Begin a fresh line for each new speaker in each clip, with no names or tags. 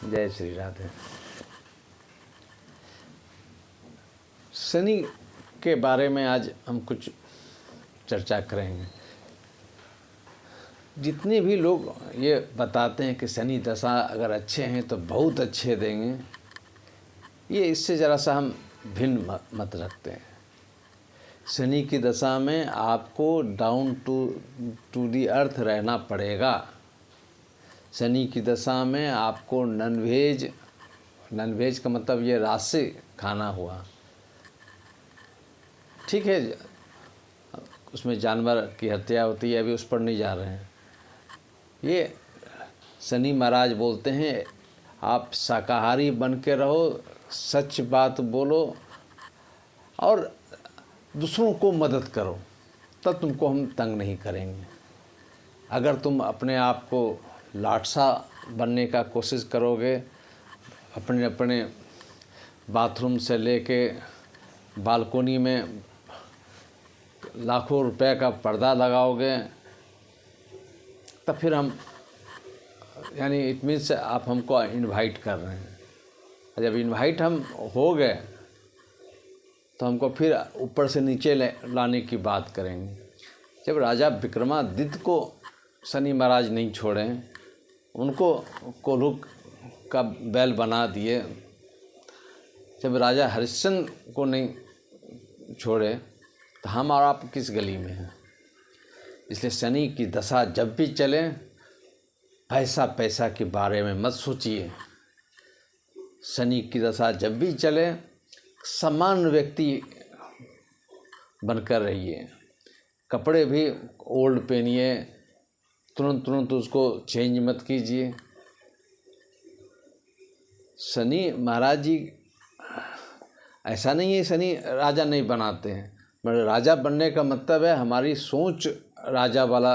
जय श्री राधे। शनि के बारे में आज हम कुछ चर्चा करेंगे। जितने भी लोग ये बताते हैं कि शनि दशा अगर अच्छे हैं तो बहुत अच्छे देंगे, ये इससे ज़रा सा हम भिन्न मत रखते हैं। शनि की दशा में आपको डाउन टू दी अर्थ रहना पड़ेगा। शनि की दशा में आपको नॉनवेज का मतलब ये राशि खाना हुआ, ठीक है, उसमें जानवर की हत्या होती है, अभी उस पर नहीं जा रहे हैं। ये शनि महाराज बोलते हैं आप शाकाहारी बन के रहो, सच बात बोलो और दूसरों को मदद करो, तब तुमको हम तंग नहीं करेंगे। अगर तुम अपने आप को लाटसा बनने का कोशिश करोगे, अपने बाथरूम से लेके बालकोनी में लाखों रुपए का पर्दा लगाओगे, तब फिर हम यानी इट मीन्स आप हमको इनवाइट कर रहे हैं। जब इनवाइट हम हो गए तो हमको फिर ऊपर से नीचे लाने की बात करेंगे। जब राजा विक्रमादित्य को शनि महाराज नहीं छोड़े, उनको कोल्हू का बैल बना दिए, जब राजा हरिश्चंद्र को नहीं छोड़े तो हम और आप किस गली में हैं। इसलिए शनि की दशा जब भी चले, पैसा के बारे में मत सोचिए। शनि की दशा जब भी चले, सामान्य व्यक्ति बनकर रहिए। कपड़े भी ओल्ड पहनिए, तुरंत उसको चेंज मत कीजिए। शनि महाराज जी ऐसा नहीं है शनि राजा नहीं बनाते हैं, मगर राजा बनने का मतलब है हमारी सोच राजा वाला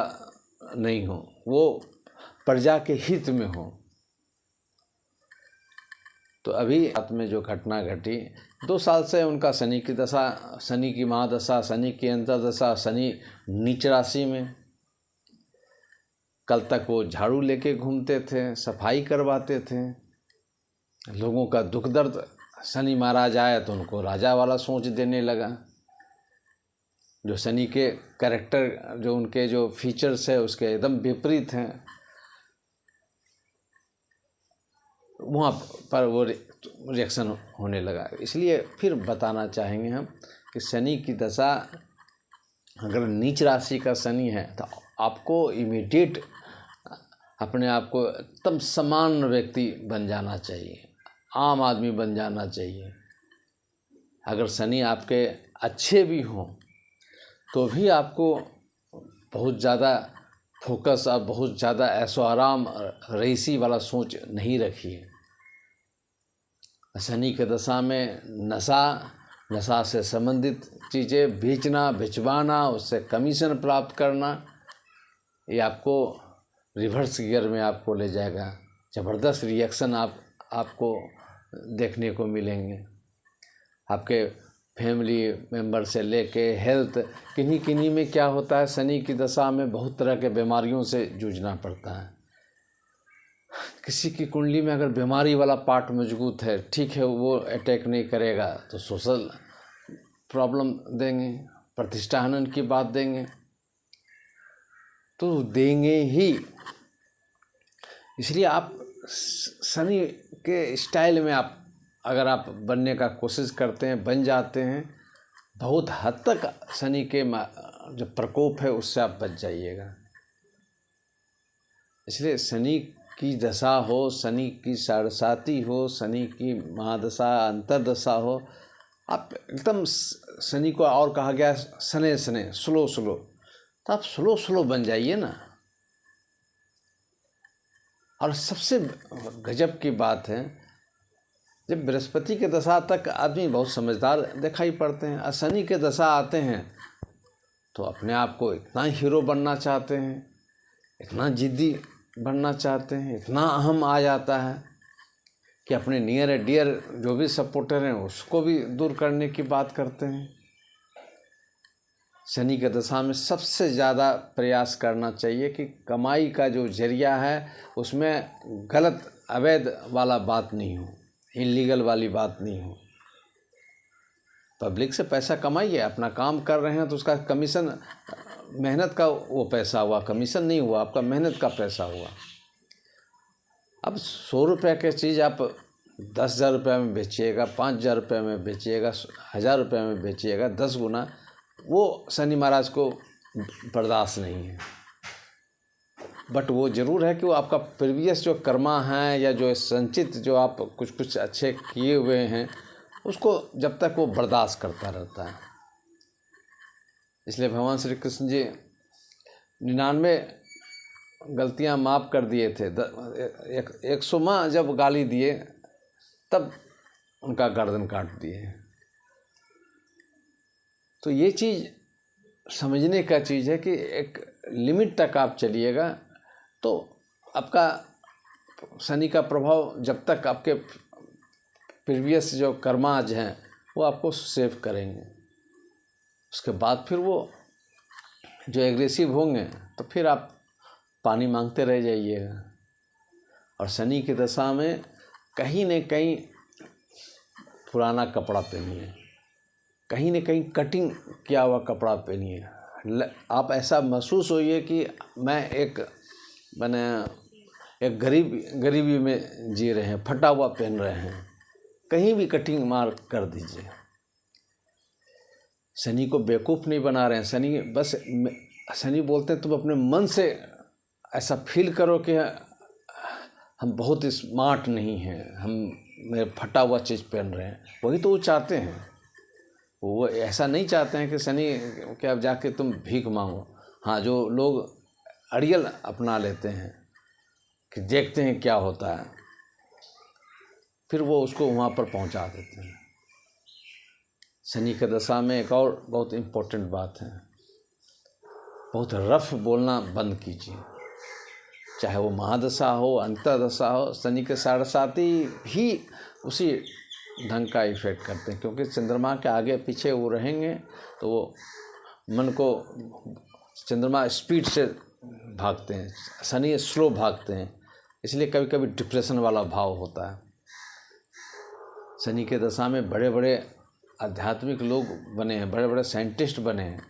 नहीं हो, वो प्रजा के हित में हो। तो अभी रात में जो घटना घटी, 2 साल से उनका शनि की दशा, शनि की महादशा, शनि की अंतर्दशा, शनि नीच राशि में। कल तक वो झाड़ू लेके घूमते थे, सफाई करवाते थे, लोगों का दुख दर्द। शनि महाराज आया तो उनको राजा वाला सोच देने लगा। जो शनि के कैरेक्टर, जो उनके जो फीचर्स है उसके एकदम विपरीत हैं, वहाँ पर वो रिएक्शन होने लगा। इसलिए फिर बताना चाहेंगे हम कि शनि की दशा अगर नीच राशि का शनि है तो आपको इमीडिएट अपने आप को एकदम सामान्य व्यक्ति बन जाना चाहिए, आम आदमी बन जाना चाहिए। अगर शनि आपके अच्छे भी हों तो भी आपको बहुत ज़्यादा फोकस और बहुत ज़्यादा ऐशो आराम रईसी वाला सोच नहीं रखिए। शनि के दशा में नशा से संबंधित चीज़ें बेचना, भिजवाना, उससे कमीशन प्राप्त करना, ये आपको रिवर्स गियर में आपको ले जाएगा। ज़बरदस्त रिएक्शन आपको देखने को मिलेंगे। आपके फैमिली मेंबर से लेके हेल्थ, किन्हीं में क्या होता है, शनि की दशा में बहुत तरह के बीमारियों से जूझना पड़ता है। किसी की कुंडली में अगर बीमारी वाला पार्ट मजबूत है, ठीक है, वो अटैक नहीं करेगा तो सोशल प्रॉब्लम देंगे, प्रतिष्ठा हनन की बात देंगे, तो देंगे ही। इसलिए आप शनि के स्टाइल में अगर आप बनने का कोशिश करते हैं, बन जाते हैं, बहुत हद तक शनि के जो प्रकोप है उससे आप बच जाइएगा। इसलिए शनि की दशा हो, शनि की साढ़साती हो, शनि की महादशा, अंतर्दशा हो, आप एकदम शनि को और कहा गया सने स्लो, तो आप स्लो बन जाइए ना। और सबसे गजब की बात है, जब बृहस्पति के दशा तक आदमी बहुत समझदार दिखाई पड़ते हैं, और शनि के दशा आते हैं तो अपने आप को इतना हीरो बनना चाहते हैं, इतना जिद्दी बनना चाहते हैं, इतना अहम आ जाता है कि अपने नियर एंड डियर जो भी सपोर्टर हैं उसको भी दूर करने की बात करते हैं। शनि के दशा में सबसे ज़्यादा प्रयास करना चाहिए कि कमाई का जो जरिया है उसमें गलत अवैध वाला बात नहीं हो, इलीगल वाली बात नहीं हो। पब्लिक से पैसा कमाइए, अपना काम कर रहे हैं तो उसका कमीशन, मेहनत का वो पैसा हुआ, कमीशन नहीं हुआ, आपका मेहनत का पैसा हुआ। अब 100 रुपये की चीज़ आप 10,000 रुपये में बेचिएगा, 5,000 रुपये में बेचिएगा, 1,000 रुपये में बेचिएगा, 10 गुना, वो शनि महाराज को बर्दाश्त नहीं है। बट वो ज़रूर है कि वो आपका प्रीवियस जो कर्मा है या जो संचित जो आप कुछ अच्छे किए हुए हैं, उसको जब तक वो बर्दाश्त करता रहता है। इसलिए भगवान श्री कृष्ण जी 99 गलतियां माफ़ कर दिए थे। 100वां जब गाली दिए तब उनका गर्दन काट दिए। तो ये चीज़ समझने का चीज़ है कि एक लिमिट तक आप चलिएगा तो आपका शनि का प्रभाव जब तक आपके प्रीवियस जो कर्माज हैं वो आपको सेव करेंगे। उसके बाद फिर वो जो एग्रेसिव होंगे तो फिर आप पानी मांगते रह जाइएगा। और शनि की दशा में कहीं न कहीं पुराना कपड़ा पहनिए, कहीं न कहीं कटिंग किया हुआ कपड़ा पहनिए। आप ऐसा महसूस होइए कि मैंने एक गरीबी में जी रहे हैं, फटा हुआ पहन रहे हैं, कहीं भी कटिंग मार कर दीजिए। शनि को बेवकूफ़ नहीं बना रहे हैं। शनि बोलते हैं तुम अपने मन से ऐसा फील करो कि हम बहुत स्मार्ट नहीं हैं, हम फटा हुआ चीज़ पहन रहे हैं। वही तो वो चाहते हैं। वो ऐसा नहीं चाहते हैं कि शनि क्या जाके तुम भीख मांगो। हाँ, जो लोग अड़ियल अपना लेते हैं कि देखते हैं क्या होता है, फिर वो उसको वहाँ पर पहुँचा देते हैं। शनि की दशा में एक और बहुत इम्पोर्टेंट बात है, बहुत रफ बोलना बंद कीजिए। चाहे वो महादशा हो, अंतर्दशा हो, शनि के 7.5 भी उसी ढंग का इफेक्ट करते हैं। क्योंकि चंद्रमा के आगे पीछे वो रहेंगे तो वो मन को, चंद्रमा स्पीड से भागते हैं, शनि स्लो भागते हैं, इसलिए कभी कभी डिप्रेशन वाला भाव होता है। शनि के दशा में बड़े बड़े आध्यात्मिक लोग बने हैं, बड़े बड़े साइंटिस्ट बने हैं।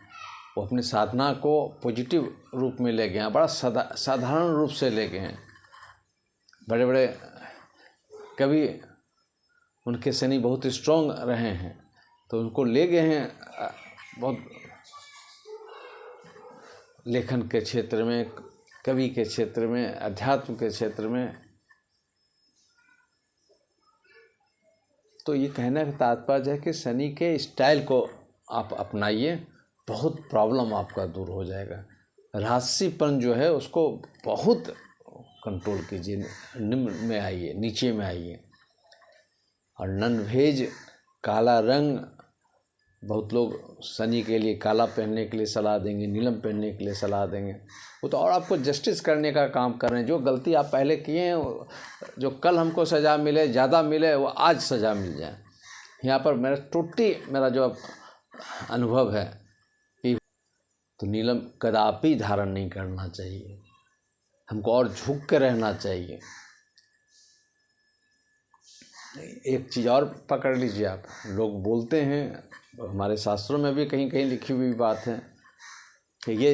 वो अपनी साधना को पॉजिटिव रूप में ले गए हैं, बड़ा साधारण रूप से ले गए हैं। बड़े बड़े कवि, उनके शनि बहुत स्ट्रॉन्ग रहे हैं तो उनको ले गए हैं बहुत लेखन के क्षेत्र में, कवि के क्षेत्र में, अध्यात्म के क्षेत्र में। तो ये कहने का तात्पर्य है कि शनि के स्टाइल को आप अपनाइए, बहुत प्रॉब्लम आपका दूर हो जाएगा। राजसीपन जो है उसको बहुत कंट्रोल कीजिए, निम्न में आइए, नीचे में आइए। और नॉन वेज, काला रंग, बहुत लोग शनि के लिए काला पहनने के लिए सलाह देंगे, नीलम पहनने के लिए सलाह देंगे। वो तो और आपको जस्टिस करने का काम कर रहे हैं। जो गलती आप पहले किए हैं, जो कल हमको सज़ा मिले, ज़्यादा मिले, वो आज सज़ा मिल जाए। यहाँ पर मेरा जो अनुभव है कि तो नीलम कदापि धारण नहीं करना चाहिए, हमको और झुक के रहना चाहिए। एक चीज़ और पकड़ लीजिए आप, लोग बोलते हैं, हमारे शास्त्रों में भी कहीं कहीं लिखी हुई बात है कि ये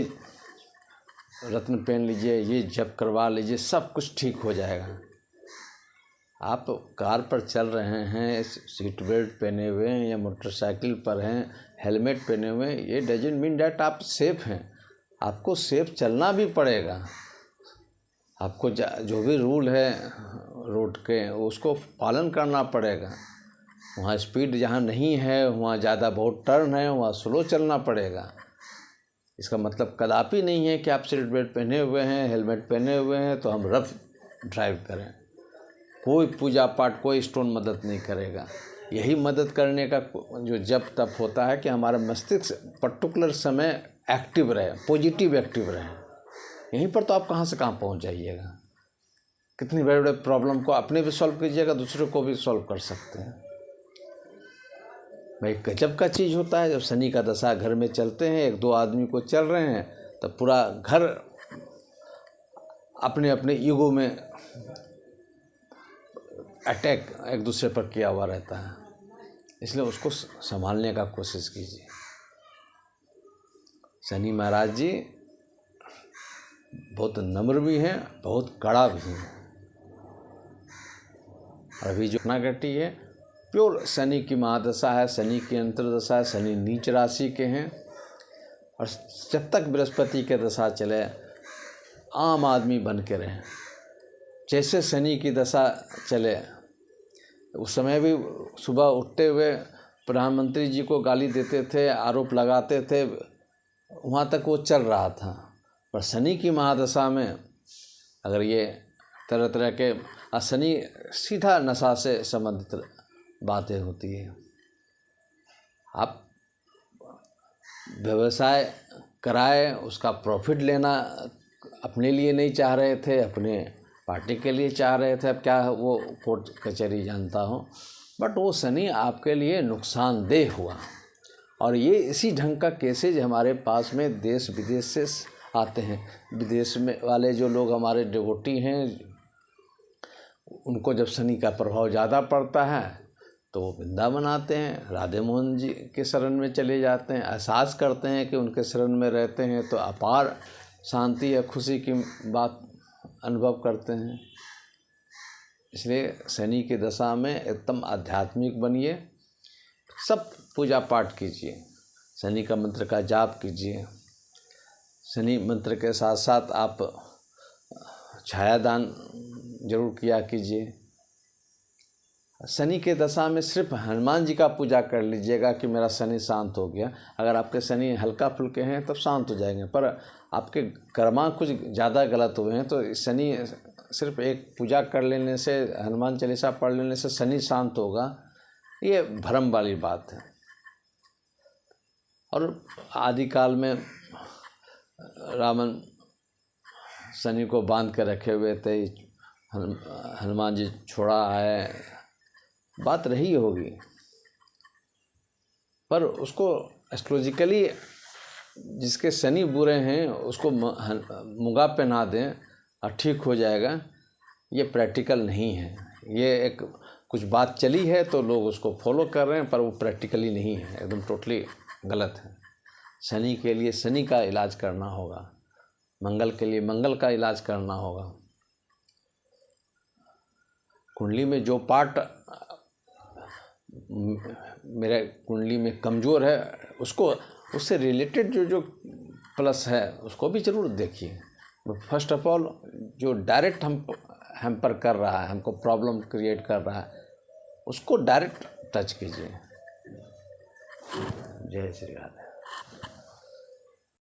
रत्न पहन लीजिए, ये जप करवा लीजिए, सब कुछ ठीक हो जाएगा। आप कार पर चल रहे हैं, सीट बेल्ट पहने हुए हैं या मोटरसाइकिल पर हैं, हेलमेट पहने हुए हैं, ये डजंट मीन डैट आप सेफ हैं। आपको सेफ चलना भी पड़ेगा। आपको जो भी रूल है रोड के, उसको पालन करना पड़ेगा। वहाँ स्पीड जहाँ नहीं है, वहाँ ज़्यादा बहुत टर्न है, वहाँ स्लो चलना पड़ेगा। इसका मतलब कदापि नहीं है कि आप सीट बेल्ट पहने हुए हैं, हेलमेट पहने हुए हैं तो हम रफ ड्राइव करें। कोई पूजा पाठ, कोई स्टोन मदद नहीं करेगा। यही मदद करने का जो जप तप होता है कि हमारा मस्तिष्क पर्टिकुलर समय एक्टिव रहे, पॉजिटिव एक्टिव रहे। यहीं पर तो आप कहाँ से कहाँ पहुँच जाइएगा। कितनी बड़े बड़े प्रॉब्लम को अपने भी सॉल्व कीजिएगा, दूसरे को भी सॉल्व कर सकते हैं। भाई गजब का चीज़ होता है जब शनि का दशा घर में चलते हैं, 1-2 आदमी को चल रहे हैं तो पूरा घर अपने अपने ईगो में अटैक एक दूसरे पर किया हुआ रहता है, इसलिए उसको संभालने का कोशिश कीजिए। शनि महाराज जी बहुत नम्र भी हैं, बहुत कड़ा भी हैं। और अभी जो घटनाघटी है प्योर शनि की महादशा है, शनि की अंतर्दशा है, शनि नीच राशि के हैं। और जब तक बृहस्पति के दशा चले आम आदमी बन के रहें। जैसे शनि की दशा चले उस समय भी सुबह उठते हुए प्रधानमंत्री जी को गाली देते थे, आरोप लगाते थे, वहाँ तक वो चल रहा था। पर शनि की महादशा में अगर ये तरह तरह के शनि सीधा नशा से संबंधित बातें होती है। आप व्यवसाय कराए, उसका प्रॉफिट लेना अपने लिए नहीं चाह रहे थे, अपने पार्टी के लिए चाह रहे थे। अब क्या वो कोर्ट कचहरी जानता हूँ, बट वो शनि आपके लिए नुकसानदेह हुआ। और ये इसी ढंग का केसेज हमारे पास में देश विदेश से आते हैं। विदेश में वाले जो लोग हमारे डिवोटी हैं, उनको जब शनि का प्रभाव ज़्यादा पड़ता है तो वो वृंदावन आते हैं, राधे मोहन जी के शरण में चले जाते हैं, एहसास करते हैं कि उनके शरण में रहते हैं तो अपार शांति या खुशी की बात अनुभव करते हैं। इसलिए शनि की दशा में एकदम आध्यात्मिक बनिए, सब पूजा पाठ कीजिए, शनि का मंत्र का जाप कीजिए। शनि मंत्र के साथ साथ आप छायादान जरूर किया कीजिए। शनि के दशा में सिर्फ हनुमान जी का पूजा कर लीजिएगा कि मेरा शनि शांत हो गया। अगर आपके शनि हल्का फुल्के हैं तब शांत हो जाएंगे, पर आपके कर्मा कुछ ज़्यादा गलत हुए हैं तो शनि सिर्फ एक पूजा कर लेने से, हनुमान चालीसा पढ़ लेने से शनि शांत होगा, ये भ्रम वाली बात है। और आदिकाल में रावण शनि को बांध कर रखे हुए थे, हनुमान जी छोड़ा है, बात रही होगी। पर उसको एस्ट्रोलॉजिकली जिसके शनि बुरे हैं उसको मुगा पहना दें और ठीक हो जाएगा, ये प्रैक्टिकल नहीं है। ये एक कुछ बात चली है तो लोग उसको फॉलो कर रहे हैं, पर वो प्रैक्टिकली नहीं है, एकदम टोटली गलत है। शनि के लिए शनि का इलाज करना होगा, मंगल के लिए मंगल का इलाज करना होगा। कुंडली में जो पार्ट मेरे कुंडली में कमज़ोर है उसको, उससे रिलेटेड जो प्लस है उसको भी ज़रूर देखिए। फर्स्ट ऑफ ऑल जो डायरेक्ट हम पर कर रहा है, हमको प्रॉब्लम क्रिएट कर रहा है, उसको डायरेक्ट टच कीजिए। जय श्री राधे।